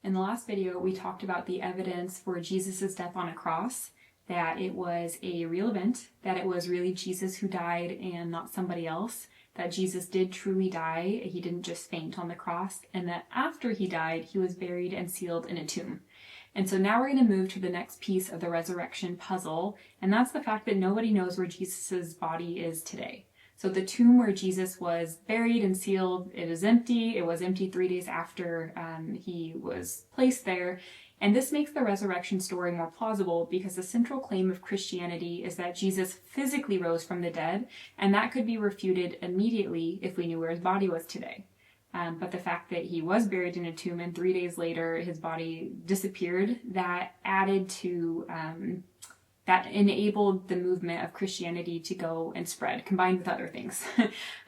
In the last video, we talked about the evidence for Jesus' death on a cross, that it was a real event, that it was really Jesus who died and not somebody else, that Jesus did truly die, he didn't just faint on the cross, and that after he died, he was buried and sealed in a tomb. And so now we're going to move to the next piece of the resurrection puzzle, and that's the fact that nobody knows where Jesus' body is today. So the tomb where Jesus was buried and sealed, it is empty. It was empty 3 days after he was placed there. And this makes the resurrection story more plausible because the central claim of Christianity is that Jesus physically rose from the dead, and that could be refuted immediately if we knew where his body was today. But the fact that he was buried in a tomb and 3 days later his body disappeared, that added to that enabled the movement of Christianity to go and spread, combined with other things.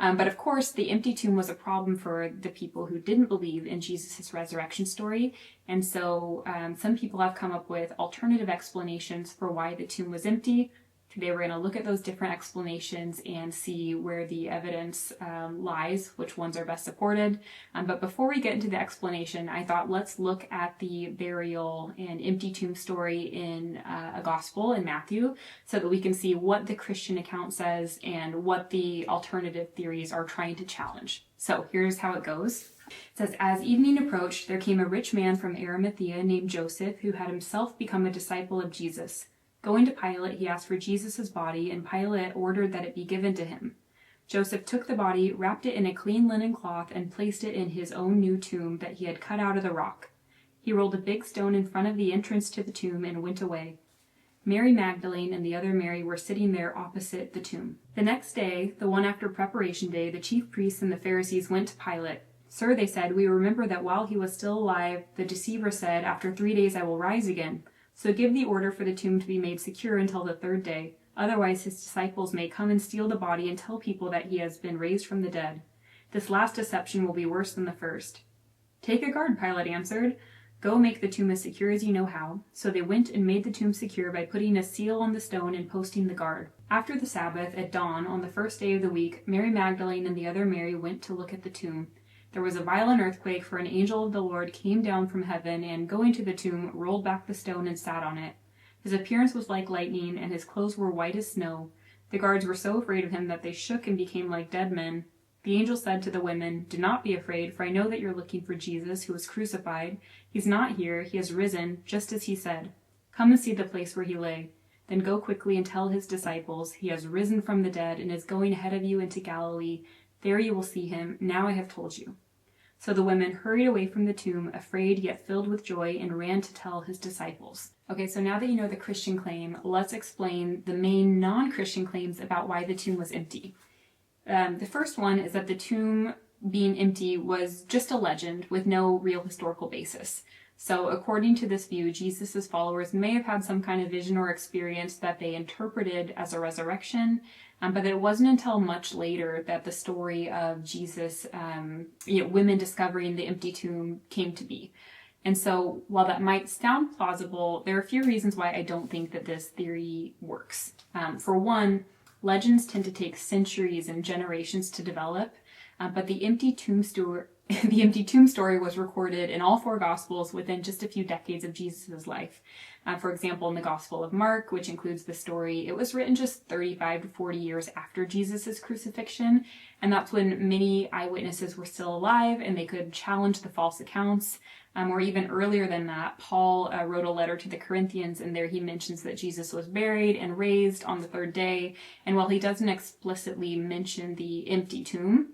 But of course, the empty tomb was a problem for the people who didn't believe in Jesus' resurrection story. And so some people have come up with alternative explanations for why the tomb was empty. Today we're going to look at those different explanations and see where the evidence lies, which ones are best supported. But before we get into the explanation, I thought let's look at the burial and empty tomb story in a gospel in Matthew so that we can see what the Christian account says and what the alternative theories are trying to challenge. So here's how it goes. It says, as evening approached, there came a rich man from Arimathea named Joseph, who had himself become a disciple of Jesus. Going to Pilate, he asked for Jesus' body, and Pilate ordered that it be given to him. Joseph took the body, wrapped it in a clean linen cloth, and placed it in his own new tomb that he had cut out of the rock. He rolled a big stone in front of the entrance to the tomb and went away. Mary Magdalene and the other Mary were sitting there opposite the tomb. The next day, the one after preparation day, the chief priests and the Pharisees went to Pilate. Sir, they said, we remember that while he was still alive, the deceiver said, after 3 days I will rise again. So give the order for the tomb to be made secure until the third day. Otherwise his disciples may come and steal the body and tell people that he has been raised from the dead. This last deception will be worse than the first. Take a guard, Pilate answered. Go make the tomb as secure as you know how. So they went and made the tomb secure by putting a seal on the stone and posting the guard. After the Sabbath, at dawn, on the first day of the week, Mary Magdalene and the other Mary went to look at the tomb. There was a violent earthquake, for an angel of the Lord came down from heaven and, going to the tomb, rolled back the stone and sat on it. His appearance was like lightning, and his clothes were white as snow. The guards were so afraid of him that they shook and became like dead men. The angel said to the women, do not be afraid, for I know that you're looking for Jesus, who was crucified. He's not here, he has risen, just as he said. Come and see the place where he lay. Then go quickly and tell his disciples, he has risen from the dead and is going ahead of you into Galilee. There you will see him. Now I have told you. So the women hurried away from the tomb, afraid yet filled with joy, and ran to tell his disciples. Okay, so now that you know the Christian claim, let's explain the main non-Christian claims about why the tomb was empty. The first one is that the tomb being empty was just a legend with no real historical basis. So according to this view, Jesus' followers may have had some kind of vision or experience that they interpreted as a resurrection, but it wasn't until much later that the story of Jesus, women discovering the empty tomb came to be. And so while that might sound plausible, there are a few reasons why I don't think that this theory works. For one, legends tend to take centuries and generations to develop, but the empty tomb story was recorded in all four Gospels within just a few decades of Jesus' life. For example, in the Gospel of Mark, which includes the story, it was written just 35 to 40 years after Jesus' crucifixion, and that's when many eyewitnesses were still alive and they could challenge the false accounts. Or even earlier than that, Paul wrote a letter to the Corinthians, and there he mentions that Jesus was buried and raised on the third day. And while he doesn't explicitly mention the empty tomb,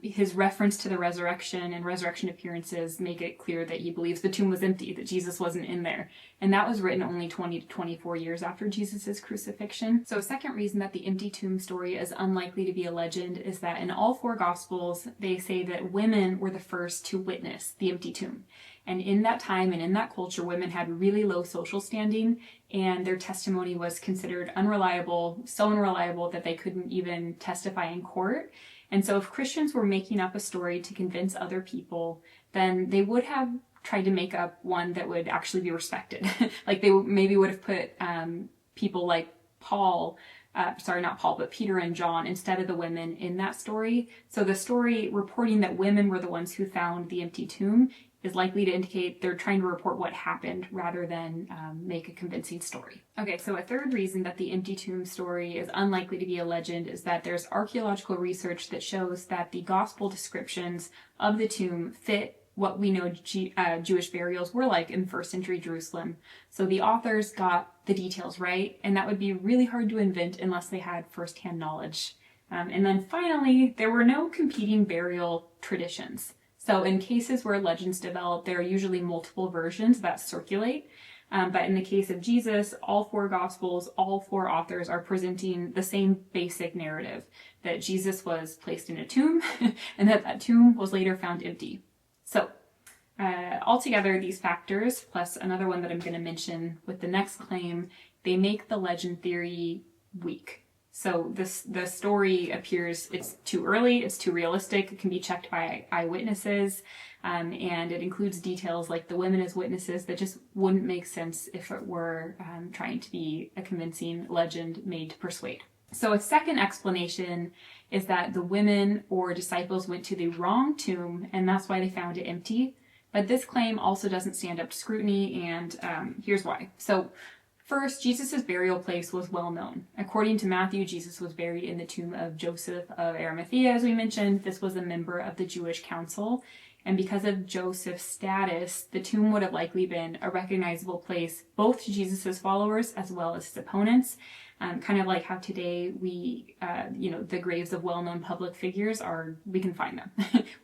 his reference to the resurrection and resurrection appearances make it clear that he believes the tomb was empty, that Jesus wasn't in there. And that was written only 20 to 24 years after Jesus' crucifixion. So a second reason that the empty tomb story is unlikely to be a legend is that in all four Gospels, they say that women were the first to witness the empty tomb. And in that time and in that culture, women had really low social standing, and their testimony was considered unreliable, so unreliable that they couldn't even testify in court. And so if Christians were making up a story to convince other people, then they would have tried to make up one that would actually be respected. Like they maybe would have put people like Peter and John instead of the women in that story. So the story reporting that women were the ones who found the empty tomb is likely to indicate they're trying to report what happened rather than make a convincing story. Okay, so a third reason that the empty tomb story is unlikely to be a legend is that there's archaeological research that shows that the gospel descriptions of the tomb fit what we know Jewish burials were like in first century Jerusalem. So the authors got the details right, and that would be really hard to invent unless they had firsthand knowledge. And then finally, there were no competing burial traditions. So in cases where legends develop, there are usually multiple versions that circulate. But in the case of Jesus, all four Gospels, all four authors are presenting the same basic narrative, that Jesus was placed in a tomb and that tomb was later found empty. So altogether, these factors, plus another one that I'm going to mention with the next claim, they make the legend theory weak. So the story appears, it's too early, it's too realistic, it can be checked by eyewitnesses, and it includes details like the women as witnesses that just wouldn't make sense if it were trying to be a convincing legend made to persuade. So a second explanation is that the women or disciples went to the wrong tomb, and that's why they found it empty. But this claim also doesn't stand up to scrutiny, and here's why. So first, Jesus' burial place was well known. According to Matthew, Jesus was buried in the tomb of Joseph of Arimathea, as we mentioned. This was a member of the Jewish council. And because of Joseph's status, the tomb would have likely been a recognizable place both to Jesus' followers as well as his opponents. Kind of like how today we, the graves of well-known public figures we can find them.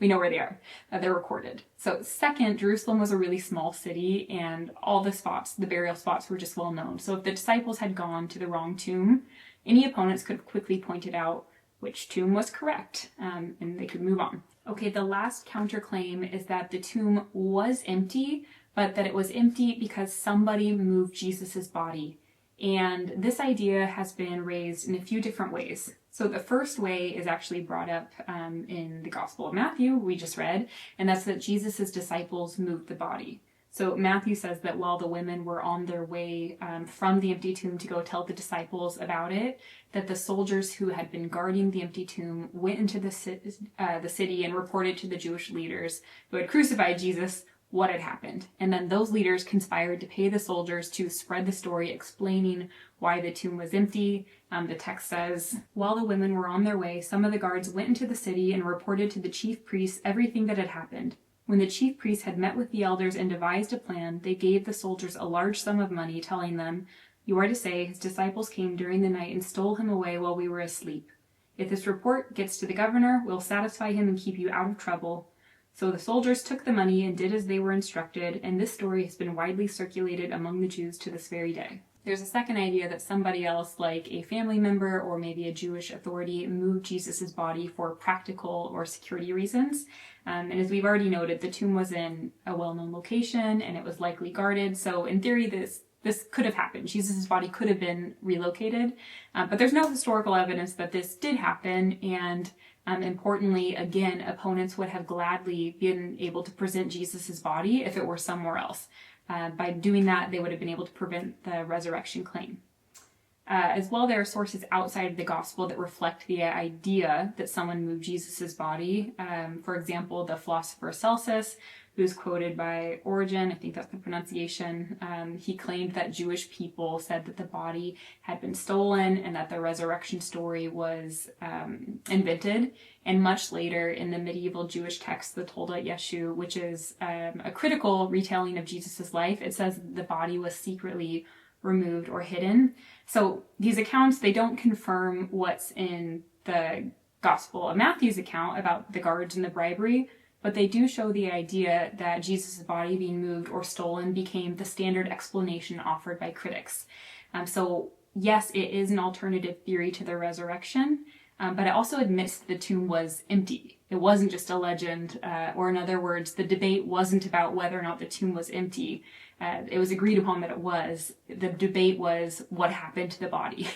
We know where they are. They're recorded. So second, Jerusalem was a really small city, and all the burial spots were just well known. So if the disciples had gone to the wrong tomb, any opponents could have quickly pointed out which tomb was correct, and they could move on. Okay, the last counterclaim is that the tomb was empty, but that it was empty because somebody moved Jesus's body. And this idea has been raised in a few different ways. So the first way is actually brought up in the Gospel of Matthew, we just read, and that's that Jesus' disciples moved the body. So Matthew says that while the women were on their way from the empty tomb to go tell the disciples about it, that the soldiers who had been guarding the empty tomb went into the city and reported to the Jewish leaders who had crucified Jesus what had happened. And then those leaders conspired to pay the soldiers to spread the story explaining why the tomb was empty. The text says, while the women were on their way, some of the guards went into the city and reported to the chief priests everything that had happened. When the chief priests had met with the elders and devised a plan, they gave the soldiers a large sum of money, telling them, "You are to say, his disciples came during the night and stole him away while we were asleep. If this report gets to the governor, we'll satisfy him and keep you out of trouble." So the soldiers took the money and did as they were instructed, and this story has been widely circulated among the Jews to this very day. There's a second idea that somebody else, like a family member or maybe a Jewish authority, moved Jesus' body for practical or security reasons. And as we've already noted, the tomb was in a well-known location and it was likely guarded. So in theory, this could have happened. Jesus' body could have been relocated, but there's no historical evidence that this did happen. And importantly, again, opponents would have gladly been able to present Jesus' body if it were somewhere else. By doing that, they would have been able to prevent the resurrection claim. As well, there are sources outside of the gospel that reflect the idea that someone moved Jesus' body. For example, the philosopher Celsus, who's quoted by Origen, I think that's the pronunciation, he claimed that Jewish people said that the body had been stolen and that the resurrection story was invented. And much later in the medieval Jewish text, the Toldat Yeshu, which is a critical retelling of Jesus' life, it says the body was secretly removed or hidden. So these accounts, they don't confirm what's in the Gospel of Matthew's account about the guards and the bribery, but they do show the idea that Jesus' body being moved or stolen became the standard explanation offered by critics. So yes, it is an alternative theory to the resurrection, but it also admits that the tomb was empty. It wasn't just a legend, or in other words, the debate wasn't about whether or not the tomb was empty. It was agreed upon that it was. The debate was what happened to the body.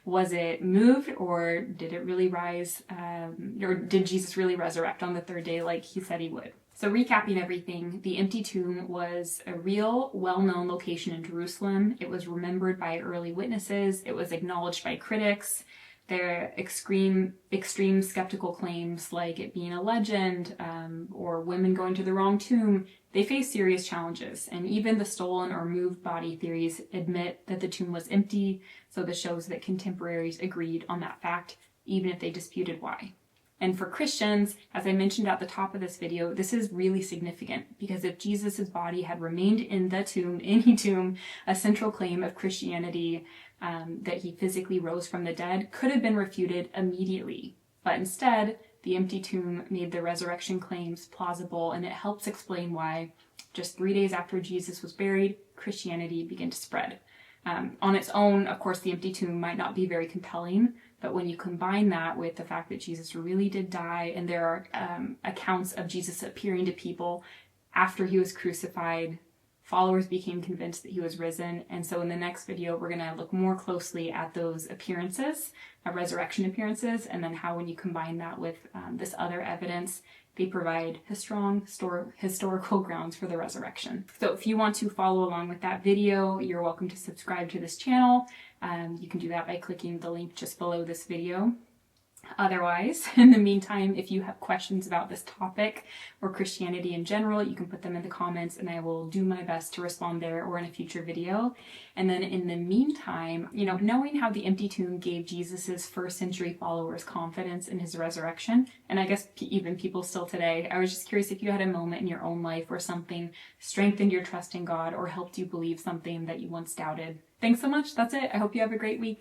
Was it moved, or did it really rise, or did Jesus really resurrect on the third day like he said he would? So recapping everything, the empty tomb was a real, well-known location in Jerusalem. It was remembered by early witnesses. It was acknowledged by critics. Their extreme skeptical claims like it being a legend or women going to the wrong tomb, they face serious challenges, and even the stolen or moved body theories admit that the tomb was empty, so this shows that contemporaries agreed on that fact, even if they disputed why. And for Christians, as I mentioned at the top of this video, this is really significant because if Jesus' body had remained in the tomb, any tomb, a central claim of Christianity that he physically rose from the dead could have been refuted immediately. But instead, the empty tomb made the resurrection claims plausible, and it helps explain why, just 3 days after Jesus was buried, Christianity began to spread. On its own, of course, the empty tomb might not be very compelling, but when you combine that with the fact that Jesus really did die, and there are accounts of Jesus appearing to people after he was crucified, followers became convinced that he was risen. And so in the next video, we're going to look more closely at those appearances, resurrection appearances, and then how when you combine that with this other evidence, they provide a strong historical grounds for the resurrection. So if you want to follow along with that video, you're welcome to subscribe to this channel. You can do that by clicking the link just below this video. Otherwise, in the meantime, if you have questions about this topic or Christianity in general, you can put them in the comments and I will do my best to respond there or in a future video. And then in the meantime, knowing how the empty tomb gave Jesus's first century followers confidence in his resurrection, and I guess even people still today, I was just curious if you had a moment in your own life where something strengthened your trust in God or helped you believe something that you once doubted. Thanks so much. That's it. I hope you have a great week.